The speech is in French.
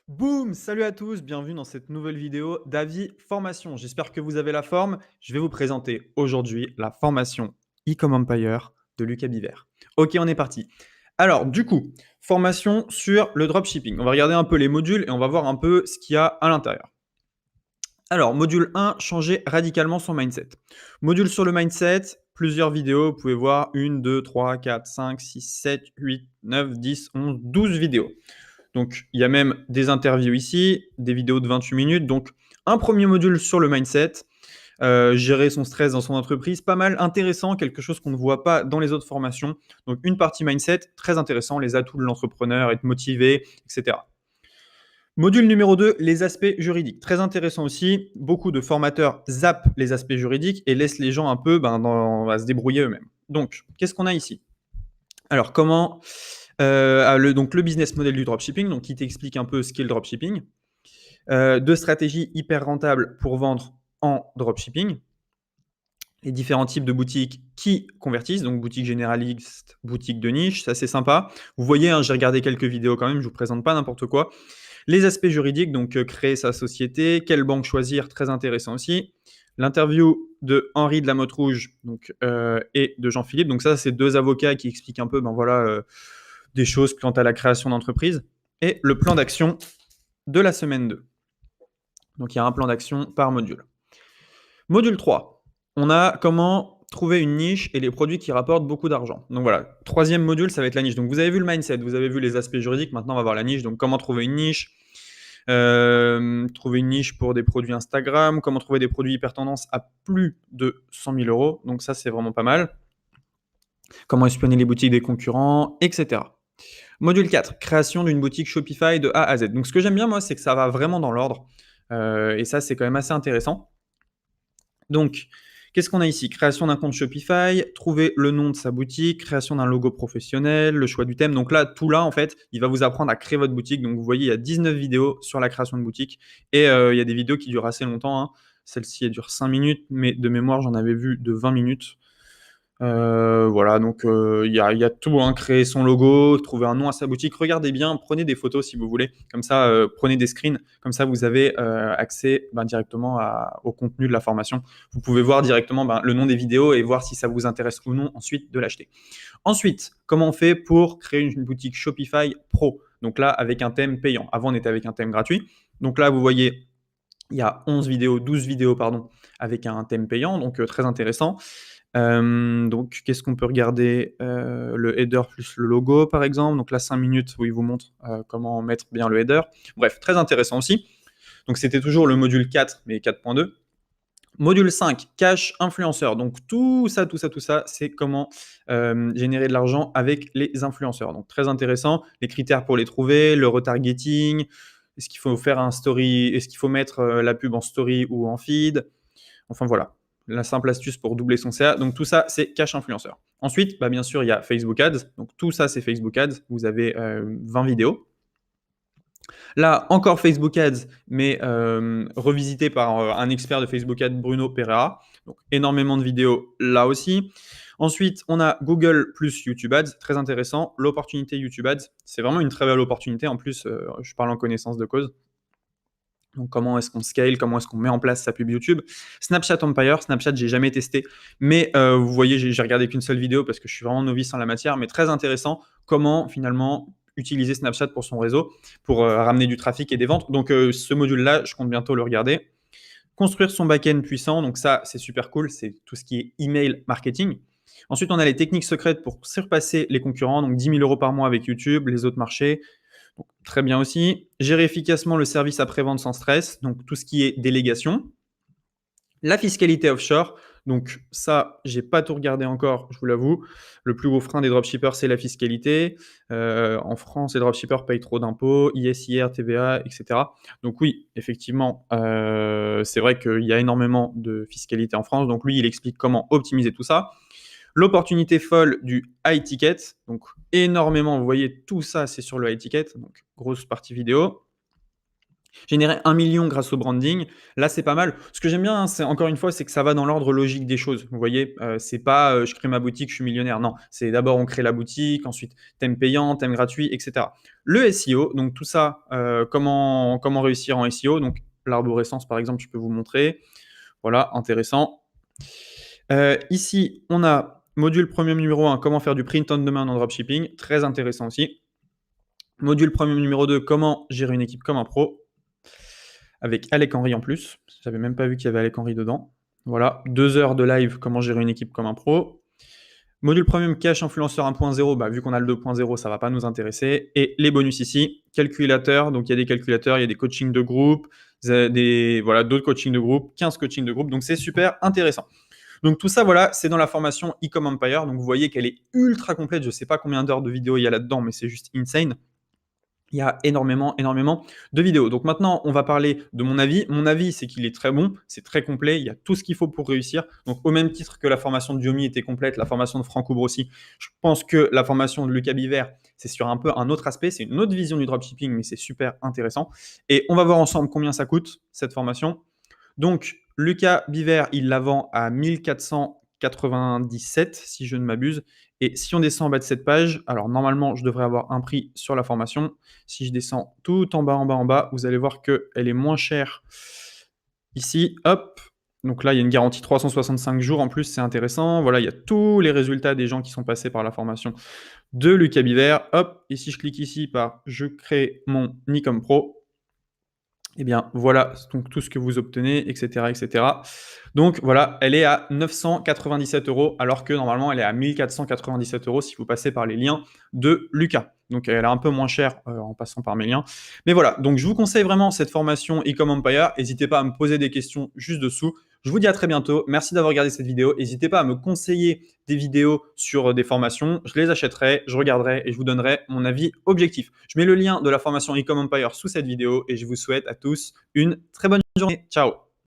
Boum! Salut à tous, bienvenue dans cette nouvelle vidéo d'Avis Formation. J'espère que vous avez la forme. Je vais vous présenter aujourd'hui la formation E-Com Empire de Lucas Biver. Ok, on est parti. Alors, du coup, formation sur le dropshipping. On va regarder un peu les modules et on va voir un peu ce qu'il y a à l'intérieur. Alors, module 1, changer radicalement son mindset. Module sur le mindset, plusieurs vidéos. Vous pouvez voir 1, 2, 3, 4, 5, 6, 7, 8, 9, 10, 11, 12 vidéos. Donc, il y a même des interviews ici, des vidéos de 28 minutes. Donc, un premier module sur le mindset, gérer son stress dans son entreprise, pas mal intéressant, quelque chose qu'on ne voit pas dans les autres formations. Donc, une partie mindset, très intéressant, les atouts de l'entrepreneur, être motivé, etc. Module numéro 2, les aspects juridiques. Très intéressant aussi. Beaucoup de formateurs zappent les aspects juridiques et laissent les gens un peu à se débrouiller eux-mêmes. Donc, qu'est-ce qu'on a ici? Alors, comment donc le business model du dropshipping, donc qui t'explique un peu ce qu'est le dropshipping. Deux stratégies hyper rentables pour vendre en dropshipping. Les différents types de boutiques qui convertissent, donc boutique généraliste, boutique de niche, ça c'est sympa. Vous voyez, j'ai regardé quelques vidéos quand même, je vous présente pas n'importe quoi. Les aspects juridiques, donc créer sa société, quelle banque choisir, très intéressant aussi. L'interview de Henri de la Motte Rouge et de Jean-Philippe. Donc ça, c'est deux avocats qui expliquent un peu des choses quant à la création d'entreprise. Et le plan d'action de la semaine 2. Donc il y a un plan d'action par module. Module 3, on a comment trouver une niche et les produits qui rapportent beaucoup d'argent. Donc voilà, troisième module, ça va être la niche. Donc vous avez vu le mindset, vous avez vu les aspects juridiques, maintenant on va voir la niche. Donc comment trouver une niche, trouver une niche pour des produits Instagram, comment trouver des produits hyper tendance à plus de 100 000 euros. Donc ça, c'est vraiment pas mal. Comment espionner les boutiques des concurrents, etc. Module 4, création d'une boutique Shopify de A à Z. Donc ce que j'aime bien, moi, c'est que ça va vraiment dans l'ordre. Et ça, c'est quand même assez intéressant. Donc, qu'est-ce qu'on a ici? Création d'un compte Shopify, trouver le nom de sa boutique, création d'un logo professionnel, le choix du thème. Donc là, tout là, en fait, il va vous apprendre à créer votre boutique. Donc vous voyez, il y a 19 vidéos sur la création de boutique. Et il y a des vidéos qui durent assez longtemps, hein. Celle-ci, elle dure 5 minutes, mais de mémoire, j'en avais vu de 20 minutes. Voilà, donc il y a tout, hein, créer son logo, trouver un nom à sa boutique. Regardez bien, prenez des photos si vous voulez. Comme ça, prenez des screens. Comme ça, vous avez accès directement au contenu de la formation. Vous pouvez voir directement le nom des vidéos et voir si ça vous intéresse ou non ensuite de l'acheter. Ensuite, comment on fait pour créer une boutique Shopify Pro? Donc là, avec un thème payant. Avant, on était avec un thème gratuit. Donc là, vous voyez, il y a 12 vidéos, pardon, avec un thème payant, donc très intéressant. Donc, qu'est-ce qu'on peut regarder? Le header plus le logo, par exemple. Donc là, 5 minutes où il vous montre comment mettre bien le header. Bref, très intéressant aussi. Donc, c'était toujours le module 4, mais 4.2. Module 5, cash influenceur. Donc, tout ça, c'est comment générer de l'argent avec les influenceurs. Donc, très intéressant. Les critères pour les trouver, le retargeting. Est-ce qu'il faut faire un story? Est-ce qu'il faut mettre la pub en story ou en feed? Enfin voilà, la simple astuce pour doubler son CA. Donc tout ça, c'est cash influenceur. Ensuite, bien sûr, il y a Facebook Ads. Donc tout ça, c'est Facebook Ads. Vous avez 20 vidéos. Là, encore Facebook Ads, mais revisité par un expert de Facebook Ads, Bruno Pereira. Donc énormément de vidéos là aussi. Ensuite, on a Google plus YouTube Ads, très intéressant. L'opportunité YouTube Ads, c'est vraiment une très belle opportunité. En plus, je parle en connaissance de cause. Donc, comment est-ce qu'on scale, comment est-ce qu'on met en place sa pub YouTube. Snapchat Empire, Snapchat, j'ai jamais testé, mais vous voyez, j'ai regardé qu'une seule vidéo parce que je suis vraiment novice en la matière, mais très intéressant comment finalement utiliser Snapchat pour son réseau, pour ramener du trafic et des ventes. Donc, ce module-là, je compte bientôt le regarder. Construire son back-end puissant, donc ça, c'est super cool, c'est tout ce qui est email marketing. Ensuite, on a les techniques secrètes pour surpasser les concurrents, donc 10 000 euros par mois avec YouTube, les autres marchés. Donc, très bien aussi. Gérer efficacement le service après-vente sans stress, donc tout ce qui est délégation. La fiscalité offshore, donc ça, j'ai pas tout regardé encore, je vous l'avoue. Le plus gros frein des dropshippers, c'est la fiscalité. En France, les dropshippers payent trop d'impôts, ISIR, TVA, etc. Donc oui, effectivement, c'est vrai qu'il y a énormément de fiscalité en France. Donc lui, il explique comment optimiser tout ça. L'opportunité folle du high ticket, donc énormément, vous voyez, tout ça, c'est sur le high ticket, donc grosse partie vidéo. Générer 1 million grâce au branding, là, c'est pas mal. Ce que j'aime bien, hein, c'est encore une fois, c'est que ça va dans l'ordre logique des choses. Vous voyez? C'est pas, je crée ma boutique, je suis millionnaire. Non, c'est d'abord on crée la boutique, ensuite thème payant, thème gratuit et cetera. Le SEO, donc tout ça, comment réussir en SEO? Donc l'arborescence, par exemple, je peux vous montrer. Voilà, intéressant. Ici, on a module premium numéro 1, comment faire du print on demand en dropshipping, très intéressant aussi. Module premium numéro 2, comment gérer une équipe comme un pro, avec Alec Henry en plus. J'avais même pas vu qu'il y avait Alec Henry dedans. Voilà, 2 heures de live, comment gérer une équipe comme un pro. Module premium cash influenceur 1.0, bah, vu qu'on a le 2.0, ça va pas nous intéresser. Et les bonus ici, calculateur, donc il y a des calculateurs, il y a des coachings de groupe, voilà, d'autres coachings de groupe, 15 coachings de groupe, donc c'est super intéressant. Donc tout ça, voilà, c'est dans la formation Ecom Empire. Donc vous voyez qu'elle est ultra complète. Je ne sais pas combien d'heures de vidéos il y a là-dedans, mais c'est juste insane. Il y a énormément de vidéos. Donc maintenant, on va parler de mon avis. Mon avis, c'est qu'il est très bon, c'est très complet, il y a tout ce qu'il faut pour réussir. Donc au même titre que la formation de Diomi était complète, la formation de Franck Oubrossi, je pense que la formation de Lucas Biver, c'est sur un peu un autre aspect, c'est une autre vision du dropshipping, mais c'est super intéressant. Et on va voir ensemble combien ça coûte, cette formation. Donc, Lucas Biver, il la vend à 1497, si je ne m'abuse. Et si on descend en bas de cette page, alors normalement, je devrais avoir un prix sur la formation. Si je descends tout en bas, en bas, en bas, vous allez voir qu'elle est moins chère ici. Hop. Donc là, il y a une garantie 365 jours en plus, c'est intéressant. Voilà, il y a tous les résultats des gens qui sont passés par la formation de Lucas Biver. Hop. Et si je clique ici par « Je crée mon Ecom Pro », eh bien, voilà donc tout ce que vous obtenez, etc., etc. Donc voilà, elle est à 997 € alors que normalement elle est à 1497 € si vous passez par les liens de Lucas. Donc elle est un peu moins chère en passant par mes liens. Mais voilà, donc je vous conseille vraiment cette formation Ecom Empire. N'hésitez pas à me poser des questions juste dessous. Je vous dis à très bientôt. Merci d'avoir regardé cette vidéo. N'hésitez pas à me conseiller des vidéos sur des formations. Je les achèterai, je regarderai et je vous donnerai mon avis objectif. Je mets le lien de la formation Ecom Empire sous cette vidéo et je vous souhaite à tous une très bonne journée. Ciao!